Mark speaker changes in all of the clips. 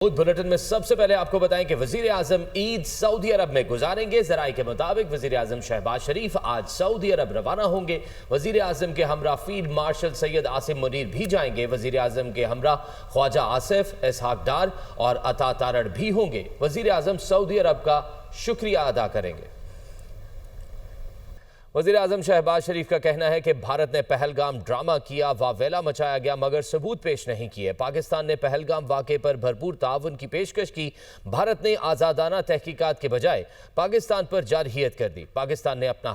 Speaker 1: Bulletin में सबसे पहले आपको बताएं कि वजीर आजम ईद सऊदी अरब में गुजारेंगे। जराये के मुताबिक वजीर आजम शहबाज शरीफ आज सऊदी अरब रवाना होंगे। वजीर आजम के हमरा फील्ड मार्शल सैयद आसिम मुनीर भी जाएंगे। वजीर आजम के हमरा ख्वाजा आसिफ, इसहाक डार और अता तारड़ भी होंगे। वजीर आजम सऊदी अरब का शुक्रिया अदा करेंगे। वज़ीर आज़म शहबाज शरीफ का कहना है कि भारत ने पहलगाम ड्रामा किया, वावेला मचाया गया मगर सबूत पेश नहीं किए। पाकिस्तान ने पहलगाम वाक़े पर भरपूर ताउन की पेशकश की। भारत ने आज़ादाना तहकीकात के बजाय पाकिस्तान पर जारहियत कर दी। पाकिस्तान ने अपना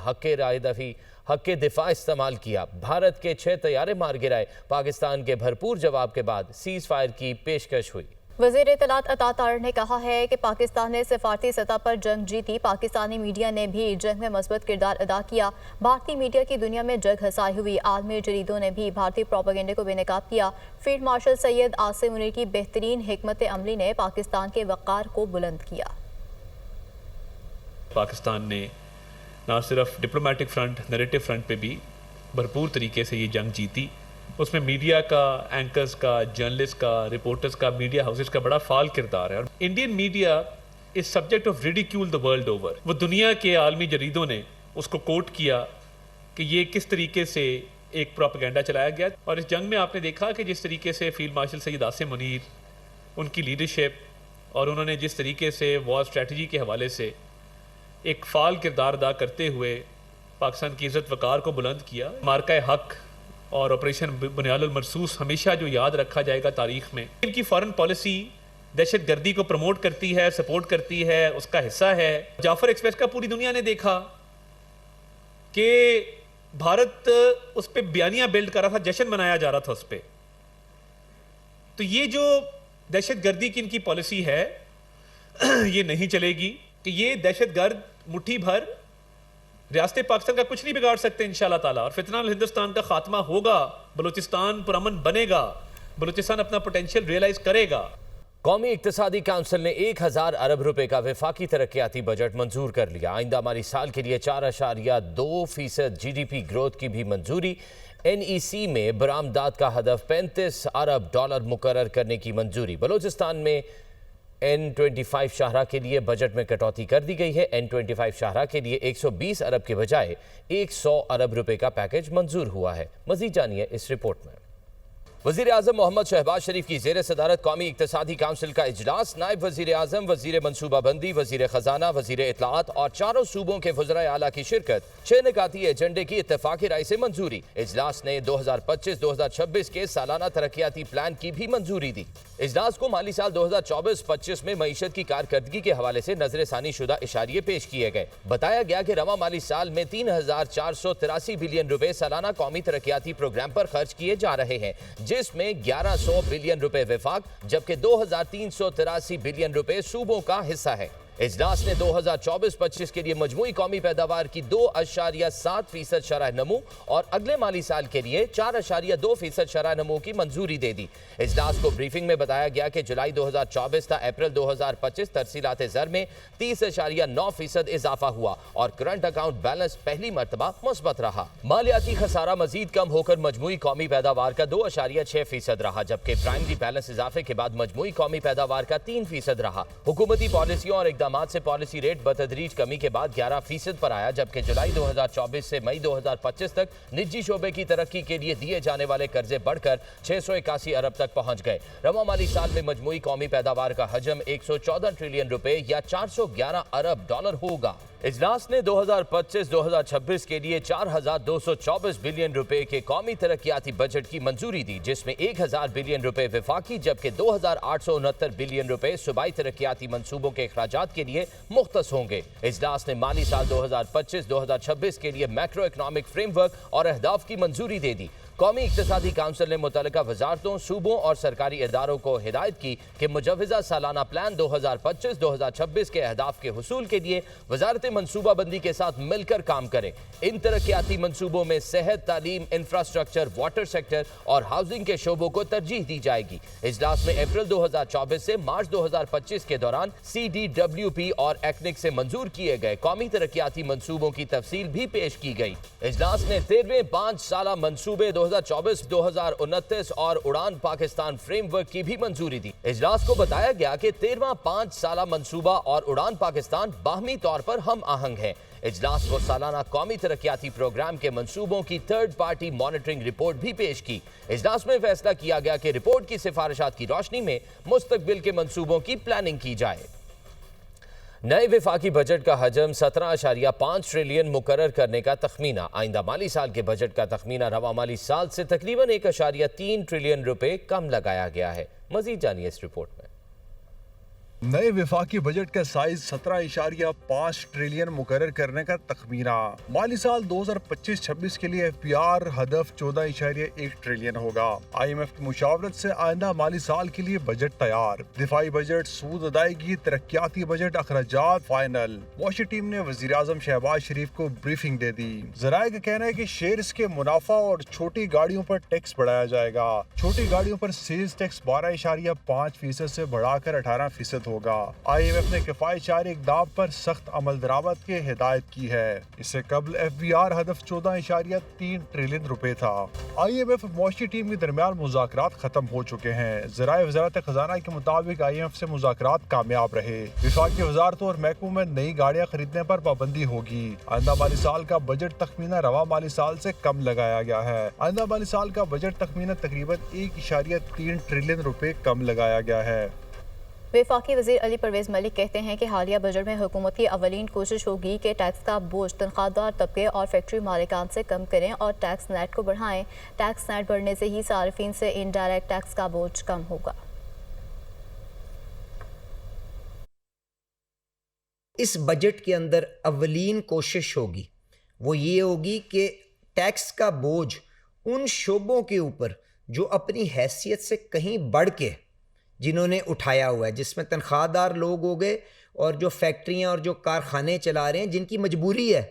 Speaker 1: हक़ दिफा इस्तेमाल किया। भारत के 6 तैयारे मार गिराए। पाकिस्तान के भरपूर जवाब के बाद सीज़ फायर की पेशकश हुई।
Speaker 2: वज़ीर इत्तलात अता तारड़ ने कहा है कि पाकिस्तान ने सिफारती सतह पर जंग जीती। पाकिस्तानी मीडिया ने भी जंग में मजबूत किरदार अदा किया। भारतीय मीडिया की दुनिया में जग हसाई हुई। आलमी जरीदों ने भी भारतीय प्रोपेगेंडे को बेनकाब किया। फील्ड मार्शल सैयद आसिम मुनीर की बेहतरीन हिकमत अमली ने पाकिस्तान के वक़ार को बुलंद किया।
Speaker 3: पाकिस्तान ने न सिर्फ डिप्लोमेटिक फ्रंट, नैरेटिव फ्रंट पे भी भरपूर तरीके से ये जंग जीती। उसमें मीडिया का, एंकर्स का, जर्नलिस्ट का, रिपोर्टर्स का, मीडिया हाउसेस का बड़ा फाल किरदार है। और Indian media is subject of ridicule the world over. वो दुनिया के आलमी जरीदों ने उसको कोट किया कि ये किस तरीके से एक प्रोपेगेंडा चलाया गया। और इस जंग में आपने देखा कि जिस तरीके से फील्ड मार्शल सैयद आसिम मुनीर, उनकी लीडरशिप और उन्होंने जिस तरीके से वॉर स्ट्रेटजी के हवाले से एक फाल किरदार अदा करते हुए पाकिस्तान की इज़्ज़त वक़ार को बुलंद किया। मार्का हक़ और ऑपरेशन बुनियादुल मरसूस हमेशा जो याद रखा जाएगा तारीख में। इनकी फॉरेन पॉलिसी दहशत गर्दी को प्रमोट करती है, सपोर्ट करती है, उसका हिस्सा है। जाफर एक्सप्रेस का पूरी दुनिया ने देखा कि भारत उस पर बयानियां बिल्ड कर रहा था, जश्न मनाया जा रहा था उस पर। तो ये जो दहशत गर्दी की इनकी पॉलिसी है ये नहीं चलेगी कि ये दहशत गर्द मुट्ठी भर रियासत पाकिस्तान का कुछ नहीं बिगाड़ सकते इंशाअल्लाह ताला। और फितना हिंदुस्तान का खात्मा होगा, बलूचिस्तान पुरअमन बनेगा, बलूचिस्तान अपना पोटेंशियल रियलाइज करेगा।
Speaker 1: कौमी इक्तिसादी काउंसिल ने 1000 अरब रुपए का वफाकी तरक्याती बजट मंजूर कर लिया। आइंदा माली साल के लिए 4.2% GDP ग्रोथ की भी मंजूरी। NEC में बरामदात का हदफ $35 अरब मुकर्रर करने की मंजूरी। बलूचिस्तान में N25 शाहरा के लिए बजट में कटौती कर दी गई है। N25 शाहरा के लिए 120 अरब के बजाय 100 अरब रुपए का पैकेज मंजूर हुआ है। मजीद जानिए इस रिपोर्ट में। वज़ीर आज़म मोहम्मद शहबाज शरीफ की ज़ेर सदारत कौमी इक्तिसादी काउंसिल का इजलास। नायब वज़ीर आज़म, वज़ीर मनसूबाबंदी, वज़ीर ख़जाना, वज़ीर इत्तलात और चारों सूबों के वज़राए आला की शिरकत। 6 निकाती एजेंडे की इत्तफ़ाक़ी राय से मंजूरी। इजलास ने 2025-2026 के सालाना तरक्याती प्लान की भी मंजूरी दी। इजलास को माली साल 2024-25 में मईशत की कारकर्दगी के हवाले से नजरसानी शुदा इशारिये पेश किए गए। बताया गया कि रवा माली साल में 3483 बिलियन रुपए सालाना कौमी तरक्याती प्रोग्राम पर खर्च किए जा रहे हैं, जिसमें 1100 बिलियन रुपए वफाक जबकि 2383 बिलियन रुपए सूबों का हिस्सा है। इजलास ने 2024-25 के लिए मजमूई कौमी पैदावार की 2.7% शरह नमू और अगले माली साल के लिए 4.2% शरह नमू की मंजूरी दे दी। इजलास को ब्रीफिंग में बताया गया कि जुलाई 2024 था अप्रैल 2025 तरसीलात ज़र में 30.9% इजाफा हुआ और करंट अकाउंट बैलेंस पहली मरतबा मुस्बत रहा। मालियाती खसारा मजीद कम होकर मजमूई कौमी पैदावार का 2.6% रहा, जबकि प्राइमरी बैलेंस इजाफे के बाद मजमूई कौमी पैदावार का 3% रहा। हुकूमती पॉलिसियों और इक़दामात से पॉलिसी रेट बतदरीज कमी के बाद 11% पर आया, जबकि जुलाई 2024 से मई 2025 तक निजी शोबे की तरक्की के लिए दिए जाने वाले कर्जे बढ़कर 681 अरब तक पहुंच गए। रवा माली साल में मजमूई कौमी पैदावार का हजम 114 ट्रिलियन रुपए या $411 अरब होगा। इजलास ने 2025-2026 के लिए 4224 बिलियन रुपए के कौमी तरक्याती बजट की मंजूरी दी, जिसमें 1000 बिलियन रुपए वफाकी जबकि 2869 बिलियन रुपए सूबाई तरक्याती मंसूबों के अखराजात के लिए मुख्तस होंगे। इजलास ने माली साल 2025-2026 के लिए मैक्रो इकनॉमिक फ्रेमवर्क और अहदाफ की मंजूरी दे दी। कौमी इक्तिसादी काउंसिल ने मुतल्लिका वजारतों, सूबों और सरकारी इदारों को हिदायत की कि मुजव्वज़ा सालाना प्लान 2025-2026 के अहदाफ के हुसूल के लिए वजारत मनसूबाबंदी के साथ मिलकर काम करें। इन तरक्याती मंसूबों में सेहत, तालीम, इंफ्रास्ट्रक्चर, वाटर सेक्टर और हाउसिंग के शोबों को तरजीह दी जाएगी। इजलास में अप्रैल 2024 से मार्च 2025 के दौरान CDWP और एक्निक से मंजूर किए गए कौमी तरक्याती मंसूबों की तफसील भी पेश की गई। इजलास ने 13वें 5 साला मंसूबे 2024-2029 और उड़ान पाकिस्तान फ्रेमवर्क की भी मंजूरी दी। इजलास को बताया गया कि 13वां 5 साला मंसूबा और उड़ान पाकिस्तान बाहमी तौर पर हम आहंग हैं। इजलास को सालाना कौमी तरक्याती प्रोग्राम के मंसूबों की थर्ड पार्टी मॉनिटरिंग रिपोर्ट भी पेश की। इजलास में फैसला किया गया कि रिपोर्ट की सिफारिशात की रोशनी में मुस्तकबिल के मंसूबों की प्लानिंग की जाए। नए विफाकी बजट का हजम 17.5 ट्रिलियन मुकर्रर करने का तखमीना। आइंदा माली साल के बजट का तखमीना रवा माली साल से तकरीबन 1.3 ट्रिलियन रुपए कम लगाया गया है। मजीद जानिए इस रिपोर्ट में।
Speaker 4: नए विफाकी बजट का साइज 17.5 ट्रिलियन मुकर्रर करने का तखमीना। माली साल 2025-26 के लिए FPR हदफ 14.1 ट्रिलियन होगा। IMF की मुशावरत से आइंदा माली साल के लिए बजट तैयार। दिफाई बजट, सूद अदायगी, तरक्याती बजट, अखराजात फाइनल। वॉशिंग टीम ने वजीर आजम शहबाज शरीफ को ब्रीफिंग दे दी। जराये का कहना है कि शेयर्स के मुनाफा और छोटी गाड़ियों पर टैक्स बढ़ाया जाएगा। छोटी गाड़ियों पर सेल्स टैक्स 12.5% से बढ़ाकर 18% होगा। IMF ने किफायतशारी इक़दाम पर सख्त अमल दरामद की हिदायत की है। इससे कबल FBR हदफ 14.3 ट्रिलियन रुपए था। IMF मौशी टीम के दरमियान मुज़ाकरात खत्म हो चुके हैं। ज़राए वज़ारत खजाना के मुताबिक IMF से मुज़ाकरात कामयाब रहे। विफाकी वज़ारतों और महकमों में नई गाड़ियाँ खरीदने पर पाबंदी होगी। आइंदा माली साल का बजट तखमीना रवा माली साल से कम लगाया गया है। आइंदा माली साल का बजट तखमीना तकरीबन 1.3 ट्रिलियन रुपए कम लगाया गया है।
Speaker 2: वफाकी वज़ीर अली परवेज़ मलिक कहते हैं कि हालिया बजट में हुकूमत की अवलीन कोशिश होगी कि टैक्स का बोझ तनख्वाहदार तबके और फैक्ट्री मालिकान से कम करें और टैक्स नेट को बढ़ाएं। टैक्स नेट बढ़ने से ही सार्फिन से इनडायरेक्ट टैक्स का बोझ कम होगा।
Speaker 5: इस बजट के अंदर अवलीन कोशिश होगी वो ये होगी कि टैक्स का बोझ उन शोबों के ऊपर जो अपनी हैसियत से कहीं बढ़ के जिन्होंने उठाया हुआ है, जिसमें तनख्वाहदार लोग हो गए और जो फैक्ट्रियां और जो कारखाने चला रहे हैं, जिनकी मजबूरी है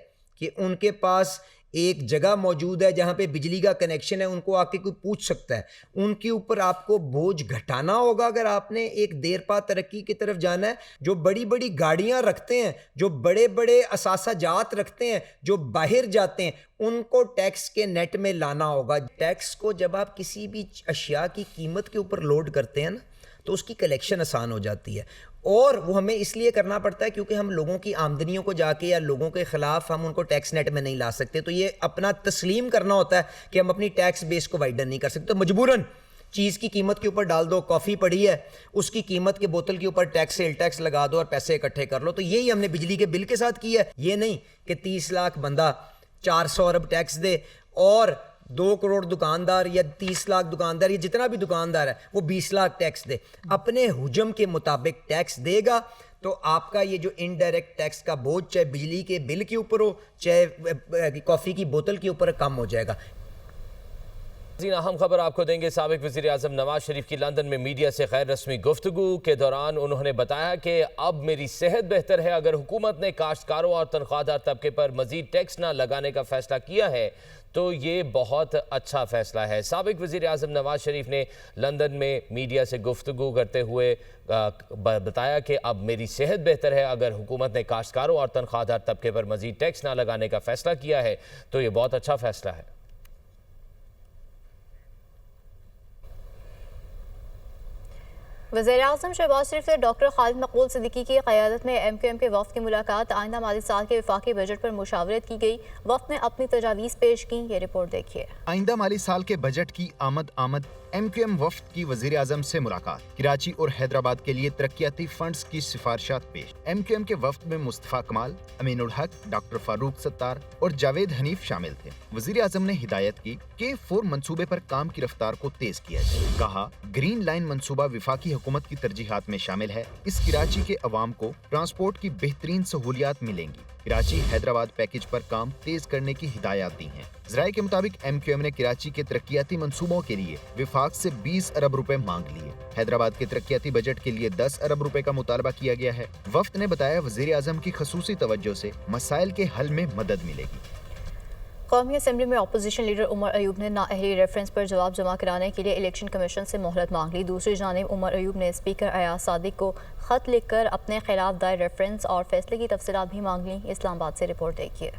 Speaker 5: कि उनके पास एक जगह मौजूद है जहां पे बिजली का कनेक्शन है, उनको आके कोई पूछ सकता है। उनके ऊपर आपको बोझ घटाना होगा अगर आपने एक देर पा तरक्की की तरफ जाना है। जो बड़ी बड़ी गाड़ियां रखते हैं, जो बड़े बड़े असासाजात रखते हैं, जो बाहर जाते हैं, उनको टैक्स के नेट में लाना होगा। टैक्स को जब आप किसी भी अशिया की कीमत के ऊपर लोड करते हैं ना, तो उसकी कलेक्शन आसान हो जाती है। और वो हमें इसलिए करना पड़ता है क्योंकि हम लोगों की आमदनियों को जाके या लोगों के ख़िलाफ़ हम उनको टैक्स नेट में नहीं ला सकते। तो ये अपना तस्लीम करना होता है कि हम अपनी टैक्स बेस को वाइडन नहीं कर सकते। तो मजबूरन चीज़ की कीमत के ऊपर डाल दो, कॉफ़ी पड़ी है उसकी कीमत के बोतल के ऊपर टैक्स सेल टैक्स लगा दो और पैसे इकट्ठे कर लो। तो यही हमने बिजली के बिल के साथ किया है। ये नहीं कि 30 लाख बंदा 400 अरब टैक्स दे और 2 करोड़ दुकानदार या 30 लाख दुकानदार या जितना भी दुकानदार है वो 20 लाख टैक्स दे। अपने हुजम के मुताबिक टैक्स देगा तो आपका ये जो इनडायरेक्ट टैक्स का बोझ चाहे बिजली के बिल के ऊपर हो चाहे कॉफ़ी की बोतल के ऊपर कम हो जाएगा।
Speaker 1: अहम खबर आपको देंगे। साबिक वज़ीर आज़म नवाज शरीफ की लंदन में मीडिया से गैर रस्मी गुफ्तगू के दौरान उन्होंने बताया कि अब मेरी सेहत बेहतर है। अगर हुकूमत ने काश्तकारों और तनख्वाहदार तबके पर मजीद टैक्स ना लगाने का फैसला किया है तो ये बहुत अच्छा फैसला है। साबिक वज़ीर आज़म नवाज शरीफ ने लंदन में मीडिया से गुफ्तगू करते हुए बताया कि अब मेरी सेहत बेहतर है। अगर हुकूमत ने काश्तकारों और तनख्वाहदार तबके पर मजीद टैक्स ना लगाने का फैसला किया है तो ये बहुत अच्छा फैसला है।
Speaker 2: वज़ीर-ए-आज़म शहबाज शरीफ से डॉक्टर खालिद मकबूल सिद्दीकी की क़यादत में MQM के वफ़द की मुलाकात। आइंदा माली साल के वफाकी बजट पर मुशावरत की गई। वफ़द ने अपनी तजावीज़ पेश की। ये रिपोर्ट देखिए।
Speaker 6: आइंदा माली साल के बजट की आमद MQM वफ़द की वज़ीर आज़म से मुलाकात। कराची और हैदराबाद के लिए तरक्याती फंड्स की सिफारिशात पेश। MQM के वफ़द में मुस्तफ़ा कमाल, अमीनुल हक, डॉक्टर फारूक सत्तार और जावेद हनीफ शामिल थे। वज़ीर आज़म ने हिदायत की कि K4 मंसूबे पर काम की रफ्तार को तेज किया जाए। कहा ग्रीन लाइन मंसूबा वफाकी हुकूमत की तरजीहात में शामिल है। इस कराची के अवाम को ट्रांसपोर्ट की बेहतरीन सहूलियात मिलेंगी। कराची हैदराबाद पैकेज पर काम तेज करने की हिदायत दी हैं। ज़राए के मुताबिक MQM ने कराची के तरक्याती मंसूबों के लिए विफाक से 20 अरब रुपए मांग लिए। हैदराबाद के तरक्याती बजट के लिए 10 अरब रुपए का मुतालबा किया गया है। वफ़द ने बताया वज़ीर आज़म की खसूसी तवज्जो से मसाइल के हल में मदद मिलेगी।
Speaker 2: कौमी असम्बली में अपोजिशन लीडर उमर अयूब ने नाअहली रेफरेंस पर जवाब जमा कराने के लिए इलेक्शन कमीशन से मोहलत मांग ली। दूसरी जानिब उमर अयूब ने स्पीकर अयाज सादिक को खत लिखकर अपने खिलाफ दायर रेफरेंस और फैसले की तफसीलात भी मांग ली। इस्लामाबाद से रिपोर्ट देखिए।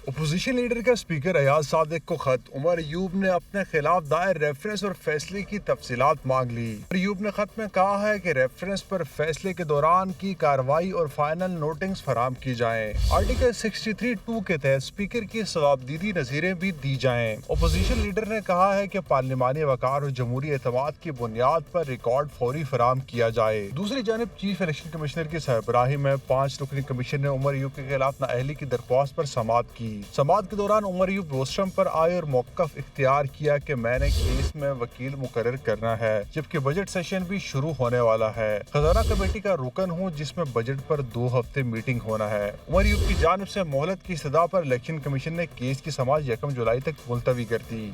Speaker 4: अपोजिशन लीडर का स्पीकर अयाज सादिक को खत। उमर अयूब ने अपने खिलाफ दायर रेफरेंस और फैसले की तफसीलात मांग ली। अयूब ने खत में कहा है कि रेफरेंस पर फैसले के दौरान की कार्रवाई और फाइनल नोटिंग्स फराम की जाएं। आर्टिकल 63(2) के तहत स्पीकर की सवाबदीदी नज़ीरें भी दी जाएं। अपोजिशन लीडर ने कहा है कि पार्लिमानी वकार और जमहूरी एतमाद की बुनियाद पर रिकॉर्ड फौरी फराम किया जाए। दूसरी जानब चीफ इलेक्शन कमिश्नर की सरबराही में 5 रुकनी कमीशन ने उमर अयूब के खिलाफ नाअहली की दरख्वास्त पर समाअत की। समाअत के दौरान उमर अयूब रोस्टरम पर आए और मौक़िफ़ इख्तियार किया कि मैंने केस में वकील मुकर्रर करना है, जबकि बजट सेशन भी शुरू होने वाला है। खजाना कमेटी का रुकन हूँ जिसमें बजट पर 2 हफ्ते मीटिंग होना है। उमर अयूब की जानिब से मोहलत की सदा पर इलेक्शन कमीशन ने केस की समाअत 1 जुलाई तक मुलतवी कर दी।